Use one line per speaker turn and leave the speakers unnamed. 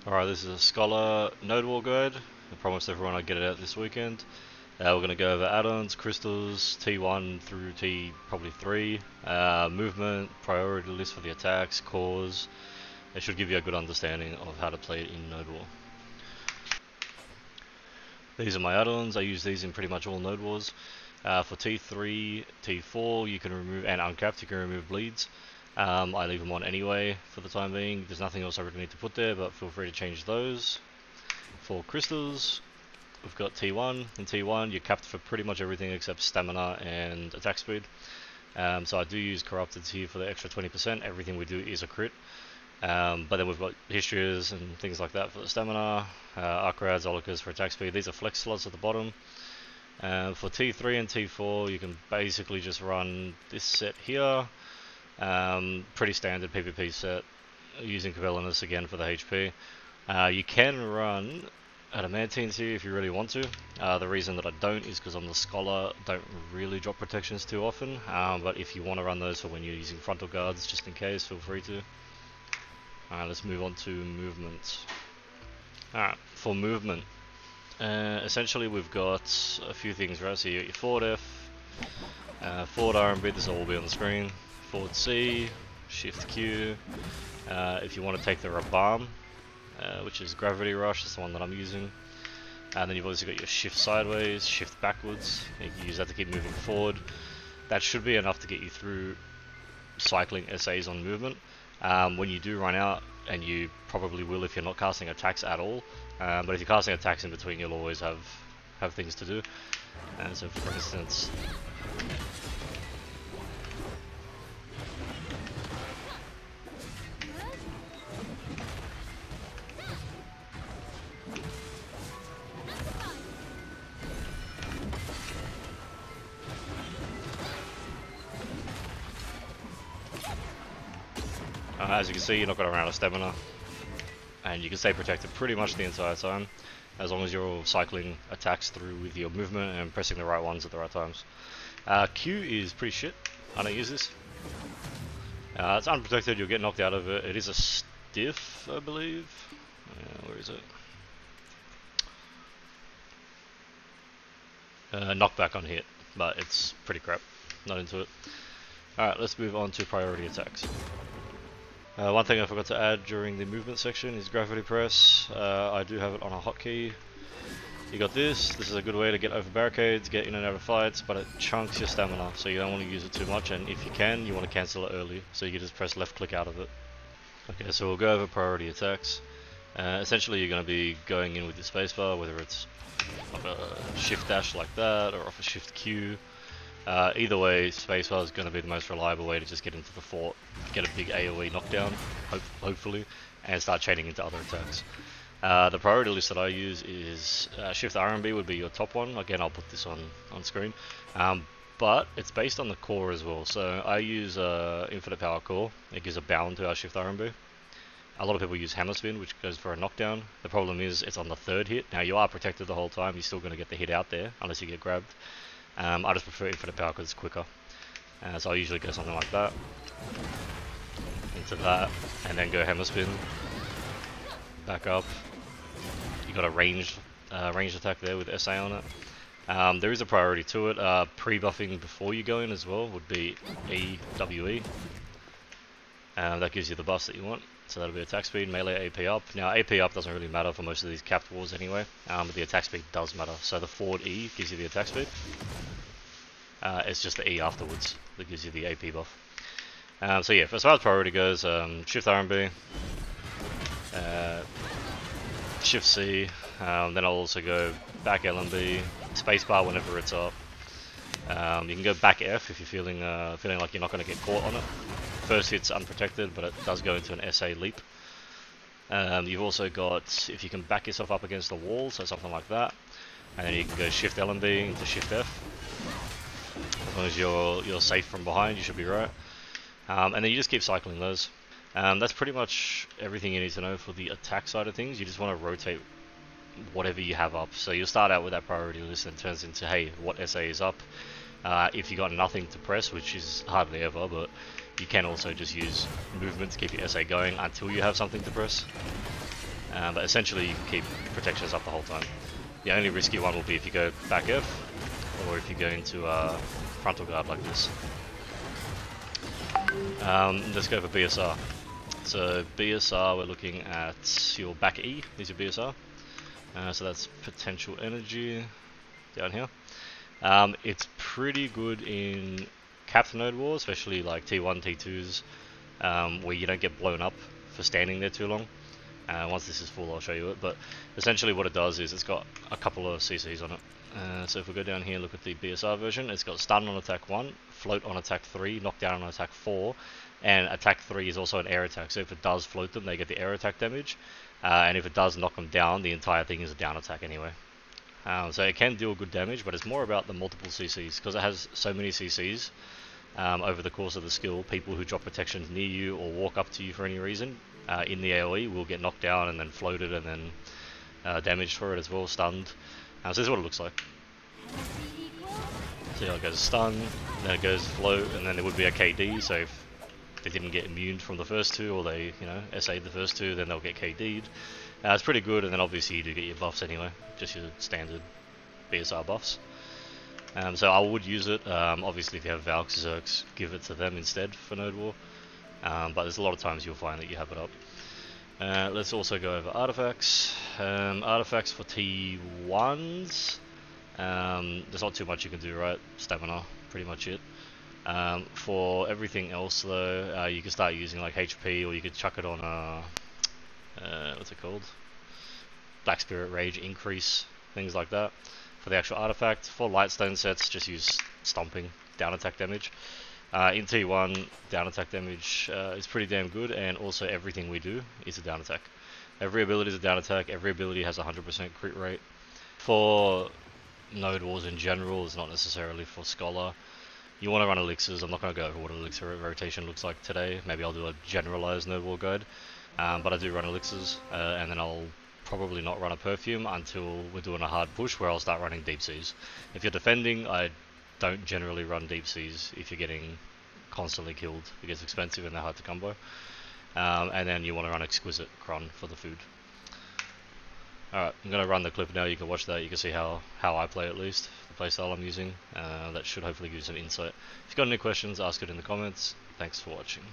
Alright, this is a Scholar Node War guide. I promised everyone I'd get it out this weekend. We're going to go over add-ons, crystals, T1 through T probably 3, movement, priority list for the attacks, cores. It should give you a good understanding of how to play it in Node War. These are my add-ons. I use these in pretty much all Node Wars. For T3, T4 you can remove, and uncapped you can remove bleeds. I leave them on anyway for the time being. There's nothing else I really need to put there, but feel free to change those. For crystals, we've got T1. In T1 you're capped for pretty much everything except stamina and attack speed. So I do use corrupteds here for the extra 20%. Everything we do is a crit. But then we've got histories and things like that for the stamina, Arcrads, Olicas for attack speed. These are flex slots at the bottom. For T3 and T4 you can basically just run this set here. Pretty standard PvP set, using Cavellinus again for the HP. You can run Adamantines here if you really want to. The reason that I don't is because on the Scholar don't really drop protections too often, but if you want to run those for when you're using frontal guards just in case, feel free to. Alright, let's move on to movement. Alright, for movement, essentially we've got a few things, right? So you got your forward F, forward R&B, this will all be on the screen, forward C, shift Q. If you want to take the Rabam, which is Gravity Rush, that's the one that I'm using. And then you've also got your shift sideways, shift backwards. You can use that to keep moving forward. That should be enough to get you through cycling SAs on movement. When you do run out, and you probably will if you're not casting attacks at all, but if you're casting attacks in between, you'll always have things to do. And so, for instance, as you can see, you're not going to run out of stamina, and you can stay protected pretty much the entire time, as long as you're cycling attacks through with your movement and pressing the right ones at the right times. Q is pretty shit. I don't use this. It's unprotected, you'll get knocked out of it. It is a stiff, I believe. Where is it? Knockback on hit, but it's pretty crap. Not into it. Alright, let's move on to priority attacks. One thing I forgot to add during the movement section is gravity press. I do have it on a hotkey. You got this. This is a good way to get over barricades, get in and out of fights, but it chunks your stamina, so you don't want to use it too much, and if you can, you want to cancel it early, so you can just press left click out of it. Okay, so we'll go over priority attacks. Essentially you're going to be going in with your spacebar, whether it's like a shift dash like that, or off a shift Q. Either way, spacebar is going to be the most reliable way to just get into the fort, get a big AoE knockdown, hopefully, and start chaining into other attacks. The priority list that I use is shift R&B would be your top one. Again, I'll put this on screen, but it's based on the core as well. So I use infinite power core. It gives a bound to our shift R&B. A lot of people use hammer spin, which goes for a knockdown. The problem is it's on the third hit. Now you are protected the whole time. You're still going to get the hit out there unless you get grabbed. I just prefer infinite power because it's quicker. So I usually go something like that, into that, and then go hammer spin, back up. You got a ranged attack there with SA on it. There is a priority to it. Pre-buffing before you go in as well would be EWE. That gives you the buffs that you want. So that'll be attack speed, melee, AP up. Now AP up doesn't really matter for most of these capped wars anyway, but the attack speed does matter. So the forward E gives you the attack speed. It's just the E afterwards that gives you the AP buff. So yeah, as far as priority goes, shift R&B, shift C, then I'll also go back LMB, spacebar whenever it's up. You can go back F if you're feeling like you're not going to get caught on it. First hit's unprotected, but it does go into an SA leap. You've also got, if you can back yourself up against the wall, so something like that, and then you can go shift LMB into shift F. As long as you're safe from behind, you should be right. And then you just keep cycling those. That's pretty much everything you need to know for the attack side of things. You just want to rotate whatever you have up. So you'll start out with that priority list and it turns into, hey, what SA is up? If you got nothing to press, which is hardly ever, but you can also just use movement to keep your SA going until you have something to press. but essentially you can keep protections up the whole time. The only risky one will be if you go back F, or if you go into frontal guard like this. Let's go for BSR. So BSR, we're looking at your back E, is your BSR. So that's potential energy down here. It's pretty good in capped node wars, especially like T1, T2s, where you don't get blown up for standing there too long. Once this is full, I'll show you it, but essentially what it does is it's got a couple of CCs on it. So if we go down here, look at the BSR version, it's got stun on attack 1, float on attack 3, knockdown on attack 4, and attack 3 is also an air attack, so if it does float them, they get the air attack damage, and if it does knock them down, the entire thing is a down attack anyway. So it can deal good damage, but it's more about the multiple CCs, because it has so many CCs over the course of the skill. People who drop protections near you or walk up to you for any reason in the AoE will get knocked down and then floated and then damaged for it as well, stunned. So this is what it looks like. So it goes stun, then it goes float, and then there would be a KD, so if they didn't get immune from the first two, or they, SA'd the first two, then they'll get KD'd. It's pretty good, and then obviously you do get your buffs anyway, just your standard BSR buffs. So I would use it, obviously if you have Valks, Zerks, give it to them instead for Node War, but there's a lot of times you'll find that you have it up. Let's also go over artifacts. Artifacts for T1s, there's not too much you can do, right? Stamina, pretty much it. For everything else though, you can start using like HP, or you could chuck it on what's it called? Black Spirit Rage increase, things like that. For the actual artifact, for Lightstone sets, just use Stomping, down attack damage. In T1, down attack damage is pretty damn good, and also everything we do is a down attack. Every ability is a down attack, every ability has a 100% crit rate. For Node Wars in general, it's not necessarily for Scholar. You want to run elixirs. I'm not going to go over what elixir rotation looks like today. Maybe I'll do a generalized Node War guide. But I do run elixirs, and then I'll probably not run a perfume until we're doing a hard push where I'll start running deep seas. If you're defending, I don't generally run deep seas if you're getting constantly killed. It gets expensive and they're hard to combo. And then you want to run exquisite Cron for the food. Alright, I'm going to run the clip now, you can watch that, you can see how I play at least, the playstyle I'm using. That should hopefully give you some insight. If you've got any questions, ask it in the comments. Thanks for watching.